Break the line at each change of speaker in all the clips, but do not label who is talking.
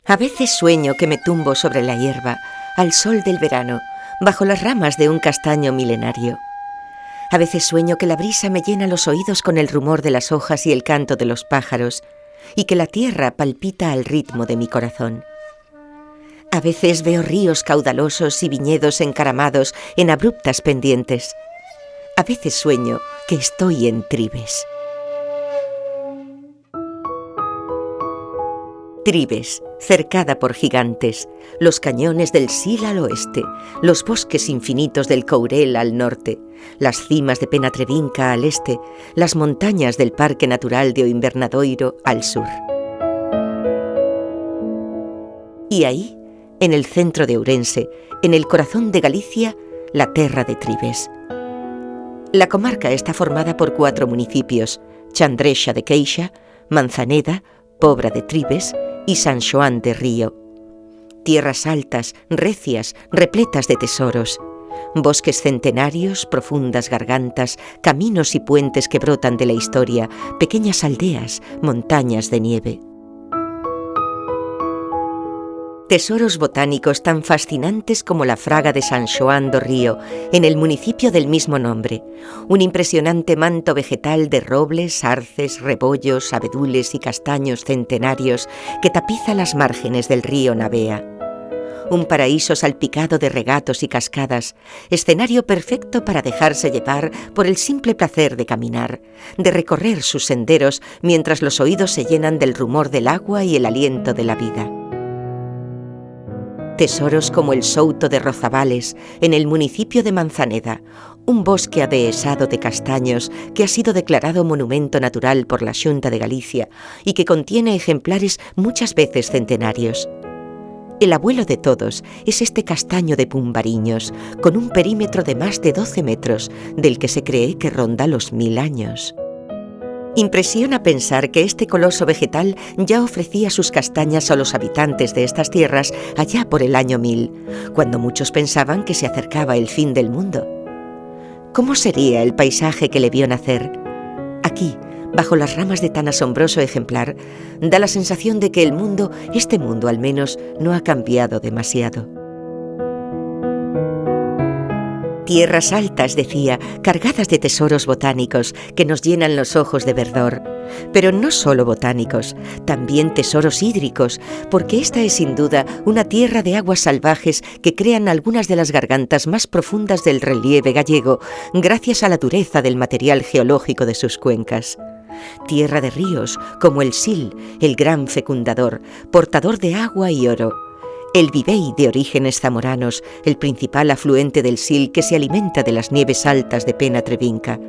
A veces sueño que me tumbo sobre la hierba, al sol del verano, bajo las ramas de un castaño milenario. A veces sueño que la brisa me llena los oídos con el rumor de las hojas y el canto de los pájaros, y que la tierra palpita al ritmo de mi corazón. A veces veo ríos caudalosos y viñedos encaramados en abruptas pendientes. A veces sueño que estoy en Tribes. Tribes, cercada por gigantes, los cañones del Sil al oeste, los bosques infinitos del Courel al norte, las cimas de Penatrevinca al este, las montañas del Parque Natural de Oinvernadoiro al sur. Y ahí, en el centro de Ourense, en el corazón de Galicia, la terra de Tribes. La comarca está formada por 4 municipios: Chandrexa de Queixa, Manzaneda, Pobra de Tribes y San Xoán de Río. Tierras altas, recias, repletas de tesoros. Bosques centenarios, profundas gargantas, caminos y puentes que brotan de la historia, pequeñas aldeas, montañas de nieve. Tesoros botánicos tan fascinantes como la fraga de San Xoán do Río, en el municipio del mismo nombre. Un impresionante manto vegetal de robles, arces, rebollos, abedules y castaños centenarios que tapiza las márgenes del río Navea. Un paraíso salpicado de regatos y cascadas, escenario perfecto para dejarse llevar por el simple placer de caminar, de recorrer sus senderos mientras los oídos se llenan del rumor del agua y el aliento de la vida. Tesoros como el Souto de Rozavales, en el municipio de Manzaneda, un bosque adhesado de castaños que ha sido declarado monumento natural por la Xunta de Galicia y que contiene ejemplares muchas veces centenarios. El abuelo de todos es este castaño de Pumbariños, con un perímetro de más de 12 metros, del que se cree que ronda los 1000 años. Impresiona pensar que este coloso vegetal ya ofrecía sus castañas a los habitantes de estas tierras allá por el año 1000, cuando muchos pensaban que se acercaba el fin del mundo. ¿Cómo sería el paisaje que le vio nacer? Aquí, bajo las ramas de tan asombroso ejemplar, da la sensación de que el mundo, este mundo al menos, no ha cambiado demasiado. Tierras altas, decía, cargadas de tesoros botánicos que nos llenan los ojos de verdor. Pero no solo botánicos, también tesoros hídricos, porque esta es sin duda una tierra de aguas salvajes que crean algunas de las gargantas más profundas del relieve gallego, gracias a la dureza del material geológico de sus cuencas. Tierra de ríos, como el Sil, el gran fecundador, portador de agua y oro. El Vivei, de orígenes zamoranos, el principal afluente del Sil que se alimenta de las nieves altas de Penatrevinca.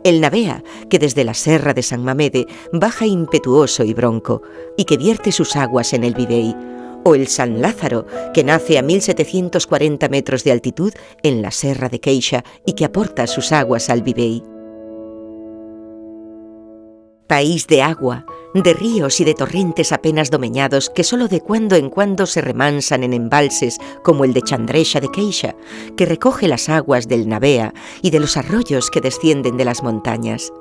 El Navea, que desde la serra de San Mamede baja impetuoso y bronco, y que vierte sus aguas en el Vivei. O el San Lázaro, que nace a 1740 metros de altitud en la serra de Queixa y que aporta sus aguas al Vivei. País de agua, de ríos y de torrentes apenas domeñados que solo de cuando en cuando se remansan en embalses como el de Chandrexa de Queixa, que recoge las aguas del Navea y de los arroyos que descienden de las montañas.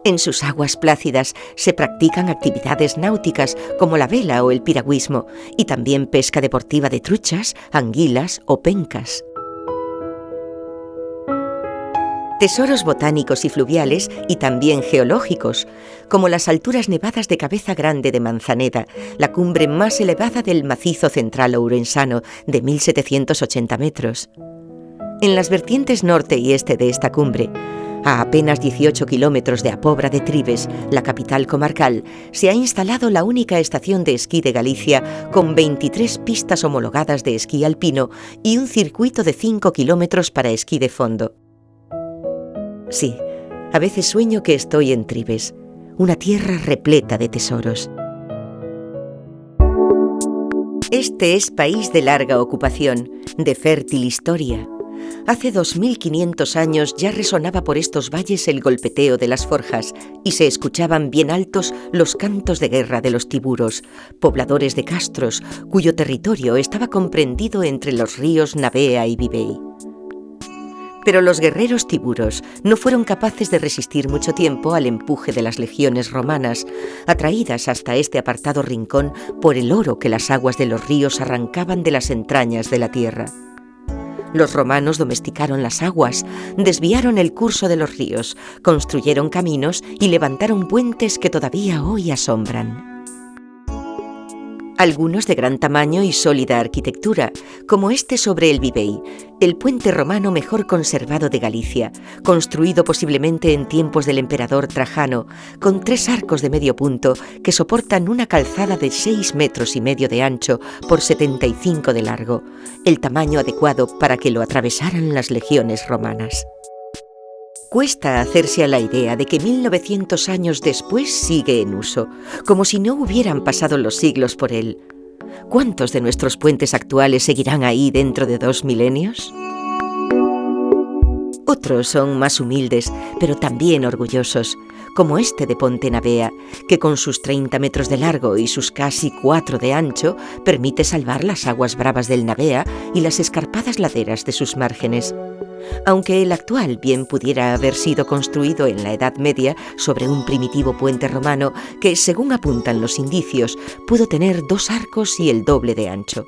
En sus aguas plácidas se practican actividades náuticas como la vela o el piragüismo y también pesca deportiva de truchas, anguilas o pencas. Tesoros botánicos y fluviales y también geológicos, como las alturas nevadas de Cabeza Grande de Manzaneda, la cumbre más elevada del macizo central ourensano de 1780 metros. En las vertientes norte y este de esta cumbre, a apenas 18 kilómetros de A Pobra de Tribes, la capital comarcal, se ha instalado la única estación de esquí de Galicia con 23 pistas homologadas de esquí alpino y un circuito de 5 kilómetros para esquí de fondo. Sí, a veces sueño que estoy en Tribes, una tierra repleta de tesoros. Este es país de larga ocupación, de fértil historia. Hace 2500 años ya resonaba por estos valles el golpeteo de las forjas y se escuchaban bien altos los cantos de guerra de los tiburos, pobladores de castros, cuyo territorio estaba comprendido entre los ríos Navea y Vivei. Pero los guerreros tiburos no fueron capaces de resistir mucho tiempo al empuje de las legiones romanas, atraídas hasta este apartado rincón por el oro que las aguas de los ríos arrancaban de las entrañas de la tierra. Los romanos domesticaron las aguas, desviaron el curso de los ríos, construyeron caminos y levantaron puentes que todavía hoy asombran. Algunos de gran tamaño y sólida arquitectura, como este sobre el Vivei, el puente romano mejor conservado de Galicia, construido posiblemente en tiempos del emperador Trajano, con 3 arcos de medio punto que soportan una calzada de 6,5 metros de ancho por 75 de largo, el tamaño adecuado para que lo atravesaran las legiones romanas. Cuesta hacerse a la idea de que 1900 años después sigue en uso, como si no hubieran pasado los siglos por él. ¿Cuántos de nuestros puentes actuales seguirán ahí dentro de 2 milenios? Otros son más humildes, pero también orgullosos, como este de Ponte Navea, que con sus 30 metros de largo y sus casi 4 de ancho, permite salvar las aguas bravas del Navea y las escarpadas laderas de sus márgenes. Aunque el actual bien pudiera haber sido construido en la Edad Media sobre un primitivo puente romano que, según apuntan los indicios, pudo tener 2 arcos y el doble de ancho.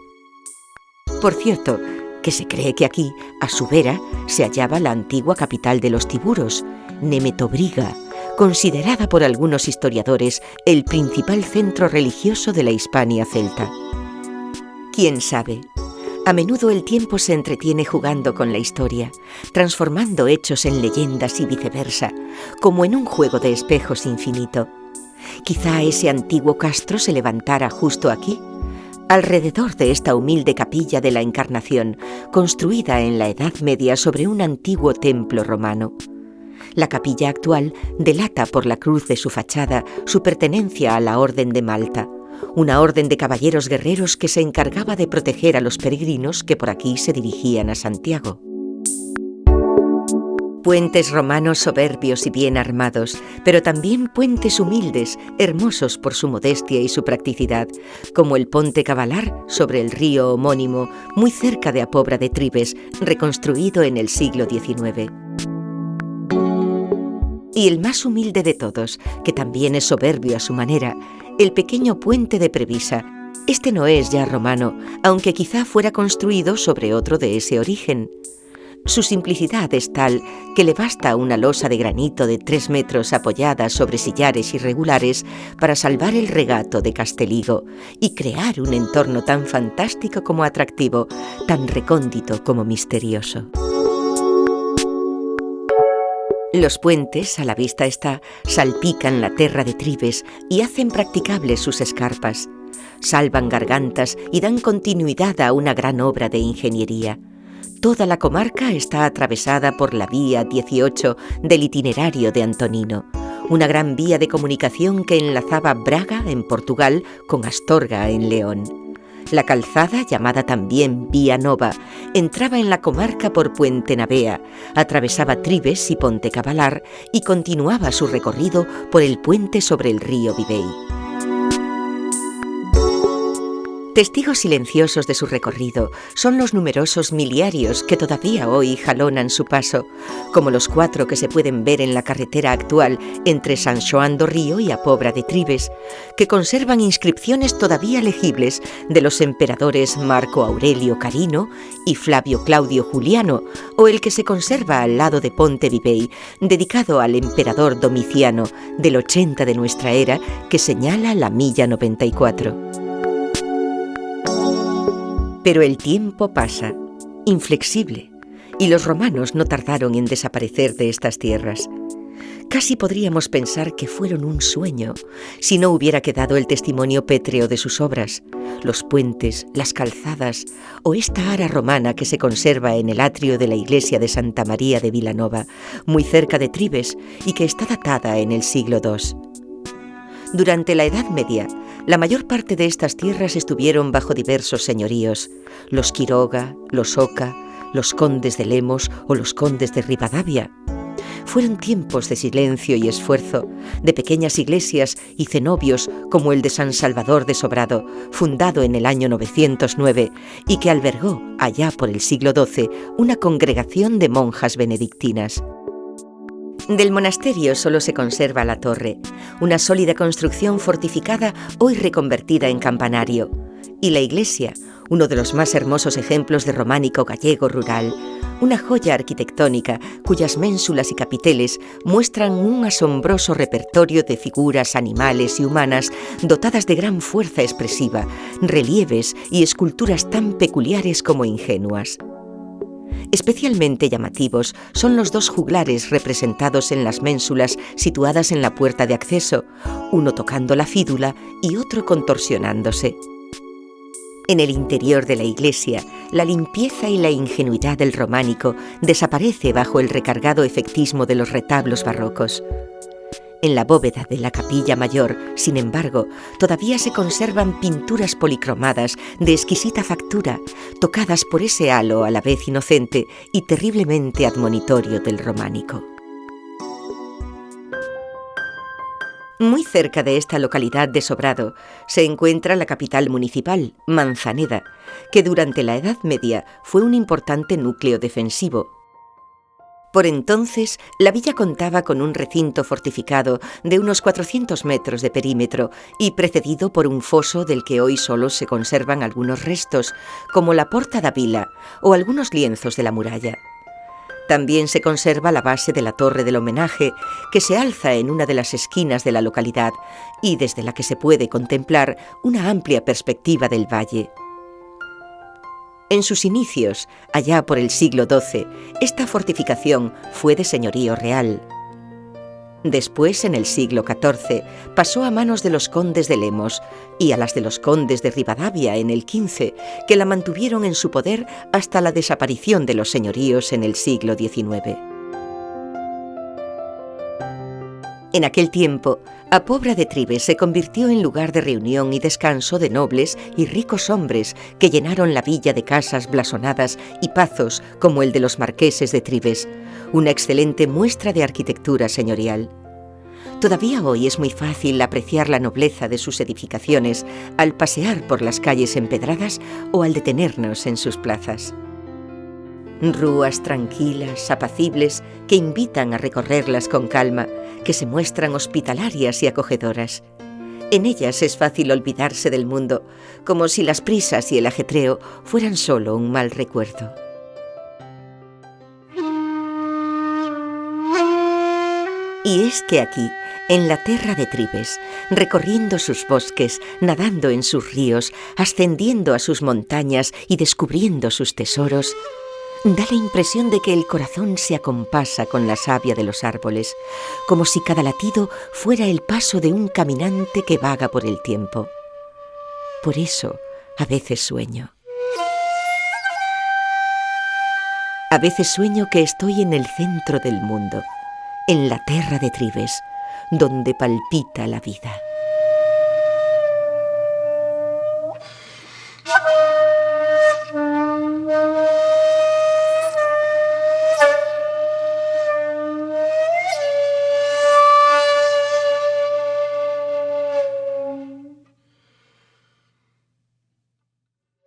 Por cierto, que se cree que aquí, a su vera, se hallaba la antigua capital de los tiburos, Nemetobriga, considerada por algunos historiadores el principal centro religioso de la Hispania celta. ¿Quién sabe? A menudo el tiempo se entretiene jugando con la historia, transformando hechos en leyendas y viceversa, como en un juego de espejos infinito. Quizá ese antiguo castro se levantara justo aquí, alrededor de esta humilde capilla de la Encarnación, construida en la Edad Media sobre un antiguo templo romano. La capilla actual delata por la cruz de su fachada su pertenencia a la Orden de Malta, una orden de caballeros guerreros que se encargaba de proteger a los peregrinos que por aquí se dirigían a Santiago. Puentes romanos soberbios y bien armados, pero también puentes humildes, hermosos por su modestia y su practicidad, como el Ponte Cavalar sobre el río homónimo, muy cerca de Apobra de Tribes, reconstruido en el siglo XIX. Y el más humilde de todos, que también es soberbio a su manera, el pequeño puente de Previsa. Este no es ya romano, aunque quizá fuera construido sobre otro de ese origen. Su simplicidad es tal que le basta una losa de granito de 3 metros apoyada sobre sillares irregulares para salvar el regato de Casteligo y crear un entorno tan fantástico como atractivo, tan recóndito como misterioso. Los puentes, a la vista está, salpican la terra de Tribes y hacen practicables sus escarpas. Salvan gargantas y dan continuidad a una gran obra de ingeniería. Toda la comarca está atravesada por la Vía 18 del itinerario de Antonino, una gran vía de comunicación que enlazaba Braga, en Portugal, con Astorga, en León. La calzada, llamada también Vía Nova, entraba en la comarca por Puente Navea, atravesaba Tribes y Ponte Cavalar y continuaba su recorrido por el puente sobre el río Vivei. Testigos silenciosos de su recorrido son los numerosos miliarios que todavía hoy jalonan su paso, como los 4 que se pueden ver en la carretera actual entre San Xoán do Río y Apobra de Tribes, que conservan inscripciones todavía legibles de los emperadores Marco Aurelio Carino y Flavio Claudio Juliano, o el que se conserva al lado de Ponte Vivei, dedicado al emperador Domiciano del 80 de nuestra era, que señala la milla 94. Pero el tiempo pasa, inflexible, y los romanos no tardaron en desaparecer de estas tierras. Casi podríamos pensar que fueron un sueño, si no hubiera quedado el testimonio pétreo de sus obras, los puentes, las calzadas o esta ara romana que se conserva en el atrio de la iglesia de Santa María de Vilanova, muy cerca de Tribes y que está datada en el siglo II. Durante la Edad Media, la mayor parte de estas tierras estuvieron bajo diversos señoríos, los Quiroga, los Oca, los condes de Lemos o los condes de Ribadavia. fueron tiempos de silencio y esfuerzo, de pequeñas iglesias y cenobios como el de San Salvador de Sobrado, fundado en el año 909 y que albergó, allá por el siglo XII, una congregación de monjas benedictinas. Del monasterio solo se conserva la torre, una sólida construcción fortificada hoy reconvertida en campanario, y la iglesia, uno de los más hermosos ejemplos de románico gallego rural, una joya arquitectónica cuyas ménsulas y capiteles muestran un asombroso repertorio de figuras animales y humanas dotadas de gran fuerza expresiva, relieves y esculturas tan peculiares como ingenuas. Especialmente llamativos son los dos juglares representados en las ménsulas situadas en la puerta de acceso, uno tocando la fídula y otro contorsionándose. En el interior de la iglesia, la limpieza y la ingenuidad del románico desaparece bajo el recargado efectismo de los retablos barrocos. En la bóveda de la capilla mayor, sin embargo, todavía se conservan pinturas policromadas de exquisita factura, tocadas por ese halo a la vez inocente y terriblemente admonitorio del románico. Muy cerca de esta localidad de Sobrado se encuentra la capital municipal, Manzaneda, que durante la Edad Media fue un importante núcleo defensivo. Por entonces, la villa contaba con un recinto fortificado de unos 400 metros de perímetro y precedido por un foso del que hoy solo se conservan algunos restos, como la Porta da Vila o algunos lienzos de la muralla. También se conserva la base de la Torre del Homenaje, que se alza en una de las esquinas de la localidad y desde la que se puede contemplar una amplia perspectiva del valle. En sus inicios, allá por el siglo XII, esta fortificación fue de señorío real. Después, en el siglo XIV, pasó a manos de los condes de Lemos y a las de los condes de Rivadavia en el XV, que la mantuvieron en su poder hasta la desaparición de los señoríos en el siglo XIX. En aquel tiempo, a Pobra de Trives se convirtió en lugar de reunión y descanso de nobles y ricos hombres que llenaron la villa de casas blasonadas y pazos como el de los marqueses de Trives, una excelente muestra de arquitectura señorial. Todavía hoy es muy fácil apreciar la nobleza de sus edificaciones al pasear por las calles empedradas o al detenernos en sus plazas. Rúas tranquilas, apacibles, que invitan a recorrerlas con calma, que se muestran hospitalarias y acogedoras. En ellas es fácil olvidarse del mundo, como si las prisas y el ajetreo fueran solo un mal recuerdo. Y es que aquí, en la terra de Trives, recorriendo sus bosques, nadando en sus ríos, ascendiendo a sus montañas y descubriendo sus tesoros, da la impresión de que el corazón se acompasa con la savia de los árboles, como si cada latido fuera el paso de un caminante que vaga por el tiempo. Por eso, a veces sueño. A veces sueño que estoy en el centro del mundo, en la terra de Trives, donde palpita la vida.